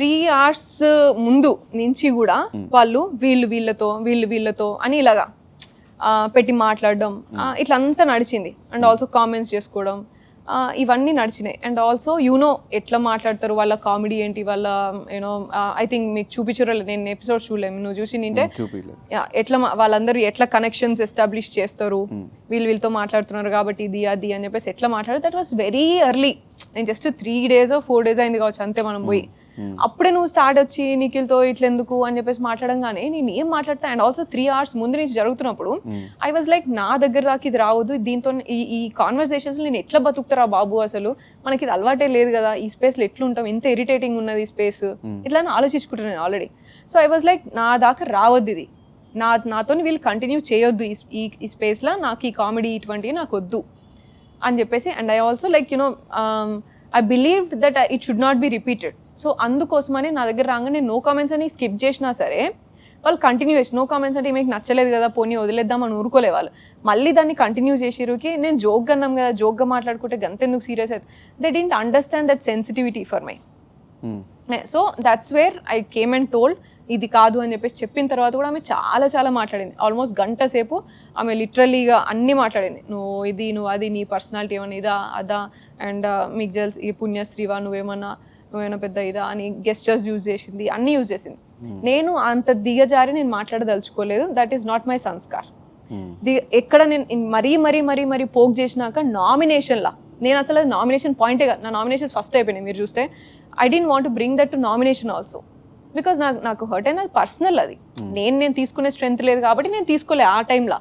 3 hours ముందు నుంచి కూడా వాళ్ళు వీళ్ళతో అని ఇలాగా పెట్టి మాట్లాడడం ఇట్లా అంతా నడిచింది. అండ్ ఆల్సో కామెంట్స్ చేసుకోవడం ఇవన్నీ నడిచినాయి. అండ్ ఆల్సో యూనో ఎట్లా మాట్లాడతారు, వాళ్ళ కామెడీ ఏంటి, వాళ్ళ యూనో ఐ థింక్ మీకు చూపించరు, నేను ఎపిసోడ్స్ చూడలేము, నువ్వు చూసి నింటే ఎట్లా వాళ్ళందరూ ఎట్లా కనెక్షన్స్ ఎస్టాబ్లిష్ చేస్తారు, వీళ్ళతో మాట్లాడుతున్నారు కాబట్టి ఇది అది అని చెప్పేసి ఎట్లా మాట్లాడారు. That was very early. నేను జస్ట్ 3 days or 4 days అయింది కావచ్చు అంతే మనం పోయి. అప్పుడే నువ్వు స్టార్ట్ వచ్చి నిఖిల్తో ఇట్లెందుకు అని చెప్పేసి మాట్లాడంగానే నేను ఏం మాట్లాడతా. అండ్ ఆల్సో 3 hours ముందు నుంచి జరుగుతున్నప్పుడు ఐ వాజ్ లైక్ నా దగ్గర దాకా ఇది రావద్దు, దీంతో ఈ కాన్వర్సేషన్స్ నేను ఎట్లా బతుకుతారా బాబు, అసలు మనకి ఇది అలవాటే లేదు కదా, ఈ స్పేస్లో ఎట్లుంటాం, ఎంత ఇరిటేటింగ్ ఉన్నది ఈ స్పేస్, ఇట్లా ఆలోచించుకుంటాను నేను already. So I was like నా దాకా రావద్దు ఇది, నాతో వీళ్ళు కంటిన్యూ చేయొద్దు ఈ స్పేస్లో, నాకు ఈ కామెడీ ఇటువంటివి నాకు వద్దు అని చెప్పేసి. And I also like you know I believed that it should not be repeated. So అందుకోసమని నా దగ్గర రాగానే నో కామెంట్స్ అని స్కిప్ చేసినా సరే వాళ్ళు కంటిన్యూ చేసి, నో కామెంట్స్ అంటే మీకు నచ్చలేదు కదా పోనీ వదిలేద్దాం అని ఊరుకోలే వాళ్ళు, మళ్ళీ దాన్ని కంటిన్యూ చేసిరుకి. నేను జోక్గా అన్నాం కదా, జోక్గా మాట్లాడుకుంటే గంతెందుకు సీరియస్ అవుతుంది. They didn't understand that sensitivity for my. So that's where I came and told ఇది కాదు అని చెప్పేసి. చెప్పిన తర్వాత కూడా ఆమె చాలా మాట్లాడింది, ఆల్మోస్ట్ గంట సేపు ఆమె లిటరలీగా అన్నీ మాట్లాడింది. నువ్వు ఇది, నువ్వు అది, నీ పర్సనాలిటీ ఏమన్నా ఇదా అదా, అండ్ మీకు తెలుసు ఈ పుణ్యశ్రీవా, నువ్వేమన్నా పెద్ద ఇదా అని గెస్టర్స్ యూజ్ చేసింది, అన్నీ యూజ్ చేసింది. నేను అంత దిగజారి నేను మాట్లాడదలుచుకోలేదు. దట్ ఈస్ నాట్ మై సంస్కార్. ఎక్కడ నేను మరీ పోక్ చేసినాక నామినేషన్లా, నేను అసలు అది నామినేషన్ పాయింటే కాదు, నా నామినేషన్స్ ఫస్ట్ అయిపోయినాయి మీరు చూస్తే. I don't want to bring that to nomination also, because నాకు హర్ట్ అయినది పర్సనల్. అది నేను తీసుకునే స్ట్రెంత్ లేదు కాబట్టి నేను తీసుకోలే ఆ టైంలో.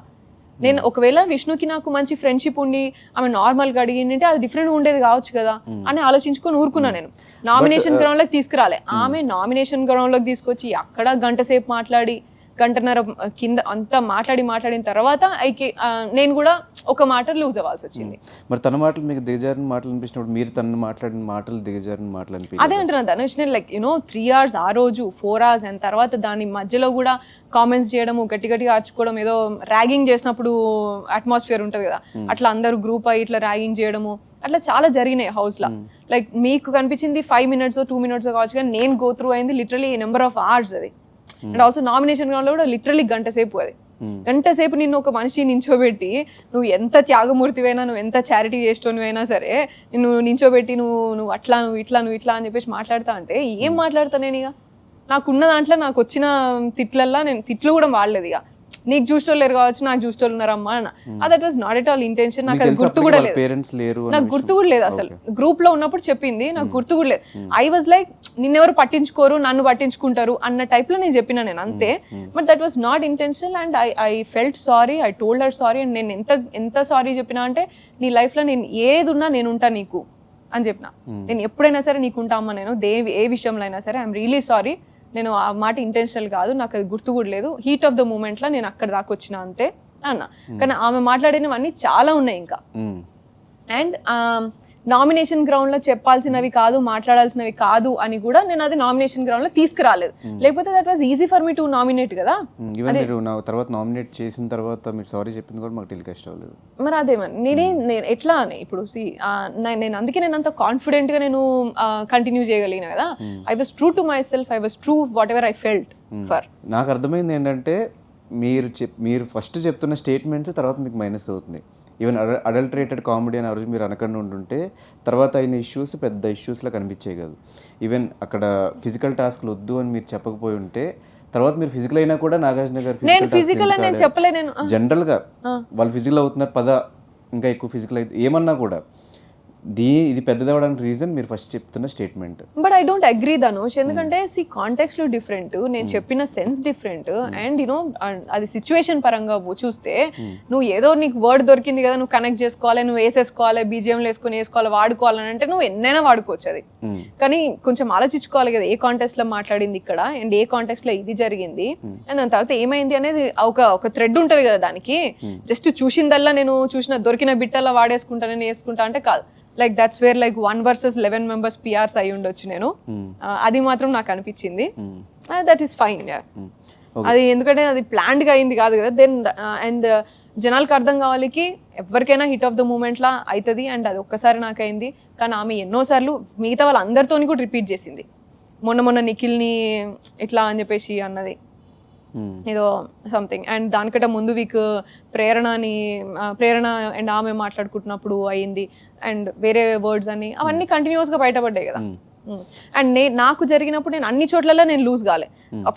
నేను ఒకవేళ విష్ణుకి నాకు మంచి ఫ్రెండ్షిప్ ఉండి ఆమె నార్మల్గా అడిగిందంటే అది డిఫరెంట్ ఉండేది కావచ్చు కదా అని ఆలోచించుకొని ఊరుకున్నా. నేను నామినేషన్ గ్రౌండ్లోకి తీసుకురాలే, ఆమె నామినేషన్ గ్రౌండ్లోకి తీసుకొచ్చి అక్కడ గంట సేపు మాట్లాడి, గంటన్నర కింద అంతా మాట్లాడిన తర్వాత నేను కూడా ఒక మాట లూజ్ అవ్వాల్సి వచ్చింది. మరి తన మాటలు మీకు దిగజారిన మాటలు అనిపించినప్పుడు మీరు తను మాట్లాడిన మాటలు దిగజారిన మాటలు అనిపించింది? అదే అంటున్నాను ధనుష్, నేను లైక్ యూనో 3 hours ఆ రోజు 4 hours అండ్ తర్వాత దాని మధ్యలో కూడా కామెంట్స్ చేయడము, గట్టిగా ఆర్చుకోవడం, ఏదో ర్యాగింగ్ చేసినప్పుడు అట్మాస్ఫియర్ ఉంటుంది కదా అట్లా అందరూ గ్రూప్ అయ్యి ఇట్లా ర్యాగింగ్ చేయడము అట్లా చాలా జరిగినాయి హౌస్లో. లైక్ మీకు కనిపించింది 5 minutes 2 minutes కావచ్చు, కానీ నేను గో త్రూ అయింది లిటరలీ నెంబర్ ఆఫ్ hours అది. అండ్ ఆల్సో నామినేషన్ గ్రౌండ్లో కూడా లిటరలీ గంట సేపు అది. గంట సేపు నిన్ను ఒక మనిషి నించోబెట్టి, నువ్వు ఎంత త్యాగమూర్తివైనా, నువ్వు ఎంత చారిటీ చేసేటోనివైనా సరే, నిన్ను నించోబెట్టి నువ్వు అట్లా నువ్వు ఇట్లా అని చెప్పేసి మాట్లాడతా అంటే ఏం మాట్లాడతా నేను? ఇక నాకున్న దాంట్లో నాకు వచ్చిన తిట్లల్లా నేను తిట్లు కూడా వాడలేదు. ఇక నీకు చూసేవాళ్ళు లేరు కావచ్చు, నాకు చూసేవాళ్ళు ఉన్నారమ్మా అన్న. That was not at all intention. నాకు అది గుర్తు కూడా లేదు, నాకు గుర్తు కూడా లేదు అసలు. గ్రూప్ లో ఉన్నప్పుడు చెప్పింది, నాకు గుర్తు కూడా లేదు. ఐ వాజ్ లైక్ నిన్నెవరు పట్టించుకోరు, నన్ను పట్టించుకుంటారు అన్న టైప్ లో నేను చెప్పినా నేను అంతే. But that was not intentional and I felt sorry, I told her sorry. And నేను ఎంత సారీ చెప్పినా అంటే, నీ లైఫ్ లో నేను ఏది ఉన్నా నేను ఉంటా నీకు అని చెప్పిన. నేను ఎప్పుడైనా సరే నీకు ఉంటా అమ్మా, నేను ఏ విషయంలో అయినా సరే ఐఎమ్ రియలీ సారీ, నేను ఆ మాట ఇంటెన్షనల్ కాదు, నాకు అది గుర్తు కూడా లేదు, హీట్ ఆఫ్ ద మూమెంట్లో నేను అక్కడ దాకా వచ్చిన అంతే అన్న. కానీ ఆమె మాట్లాడినవన్నీ చాలా ఉన్నాయి ఇంకా. అండ్ నామినేషన్ గ్రౌండ్ లో చెప్పాల్సినవి కాదు, మాట్లాడాల్సినవి కాదు అని కూడా నేను అది నామినేషన్ గ్రౌండ్ లో తీసుకురాలేదు. లేకపోతే that was easy for me to nominate కదా. తర్వాత నామినేట్ చేసిన తర్వాత మీరు సారీ చెప్పింది కూడా మాకు టెలికాస్ట్ అవ్వలేదు. మరి అదేమని నేను ఎట్లా అని ఇప్పుడు నేను అందుకే నేను అంత కాన్ఫిడెంట్ గా నేను కంటిన్యూ చేయగలిగిన కదా. I was true to my self, I was true what ever I felt for. నాకు అర్థమైంది ఏంటంటే మీరు ఫస్ట్ చెప్తున్న స్టేట్మెంట్స్ తర్వాత మీకు మైనస్ అవుతుంది. ఈవెన్ అడల్టరేటెడ్ కామెడీ అని ఆ రోజు మీరు అనకుండా ఉంటుంటే తర్వాత అయిన ఇష్యూస్ పెద్ద ఇష్యూస్లో కనిపించే కాదు. ఈవెన్ అక్కడ ఫిజికల్ టాస్క్లు వద్దు అని మీరు చెప్పకపోయి ఉంటే తర్వాత మీరు ఫిజికల్ అయినా కూడా నాగార్జున గారు జనరల్గా వాళ్ళు ఫిజికల్ అవుతున్నారు పద ఇంకా ఎక్కువ ఫిజికల్ అయితే ఏమన్నా కూడా ఇది పెద్దదవడానికి రీజన్ మీరు ఫస్ట్ చెప్తున్న statement. But I don't agree Dhanush, ఎందుకంటే కాంటెక్స్ట్ డిఫరెంట్, నేను చెప్పిన సెన్స్ డిఫరెంట్. అండ్ యూనో అది సిచ్యువేషన్ పరంగా చూస్తే నువ్వు ఏదో నీకు వర్డ్ దొరికింది కదా, నువ్వు కనెక్ట్ చేసుకోవాలి, నువ్వు వేసేసుకోవాలి, బీజిఎంలు వేసుకోవాలి, వాడుకోవాలని అంటే నువ్వు ఎన్నైనా వాడుకోవచ్చు అది. కానీ కొంచెం ఆలోచించుకోవాలి కదా, ఏ కాంటెక్స్ట్ లో మాట్లాడింది ఇక్కడ అండ్ ఏ కాంటెక్స్ట్ లో ఇది జరిగింది అండ్ దాని తర్వాత ఏమైంది అనేది ఒక థ్రెడ్ ఉంటది కదా దానికి. జస్ట్ చూసిందల్లా నేను చూసిన దొరికిన బిట్టల్లా వాడేసుకుంటా, నేను వేసుకుంటా అంటే కాదు. Like that's where like 1 versus 11 members PRs అయి ఉండొచ్చు నేను. అది మాత్రం నాకు అనిపించింది. That is fine. అది ఎందుకంటే అది ప్లాన్డ్ గా అయింది కాదు కదా. దెన్ అండ్ జనాలకు అర్థం కావాలికి ఎవరికైనా హిట్ ఆఫ్ ద మూమెంట్ లా అవుతుంది. అండ్ అది ఒక్కసారి నాకు అయింది, కానీ ఆమె ఎన్నోసార్లు మిగతా వాళ్ళందరితో కూడా రిపీట్ చేసింది. మొన్న నిఖిల్ని ఇట్లా అని చెప్పేసి అన్నది ఏదో సంథింగ్. అండ్ దానికంటే ముందు వీక్ ప్రేరణ అండ్ ఆమె మాట్లాడుకుంటున్నప్పుడు అయింది. అండ్ వేరే వర్డ్స్ అని అవన్నీ కంటిన్యూస్గా బయటపడ్డాయి కదా. అండ్ నాకు జరిగినప్పుడు నేను అన్ని చోట్లలో నేను లూజ్ కాలే.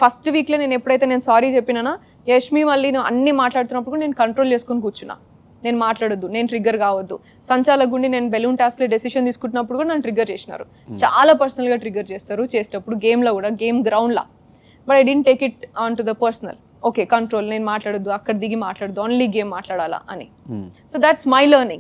ఫస్ట్ వీక్లో నేను ఎప్పుడైతే నేను సారీ చెప్పినానో యష్మి మళ్ళీ నేను అన్ని మాట్లాడుతున్నప్పుడు నేను కంట్రోల్ చేసుకుని కూర్చున్నా. నేను మాట్లాడొద్దు, నేను ట్రిగ్గర్ కావద్దు. సంచాలక్ గుండి నేను బెలూన్ టాస్క్లో డెసిషన్ తీసుకుంటున్నప్పుడు కూడా నన్ను ట్రిగ్గర్ చేసినారు. చాలా పర్సనల్గా ట్రిగ్గర్ చేస్తారు చేసేటప్పుడు, గేమ్లో కూడా, గేమ్ గ్రౌండ్లో. But I didn't take it on to the personal. Okay control, నేను మాట్లాడొద్దు, అక్కడ దిగి మాట్లాడద్దు, ఓన్లీ గేమ్ మాట్లాడాలా అని. So that's my learning.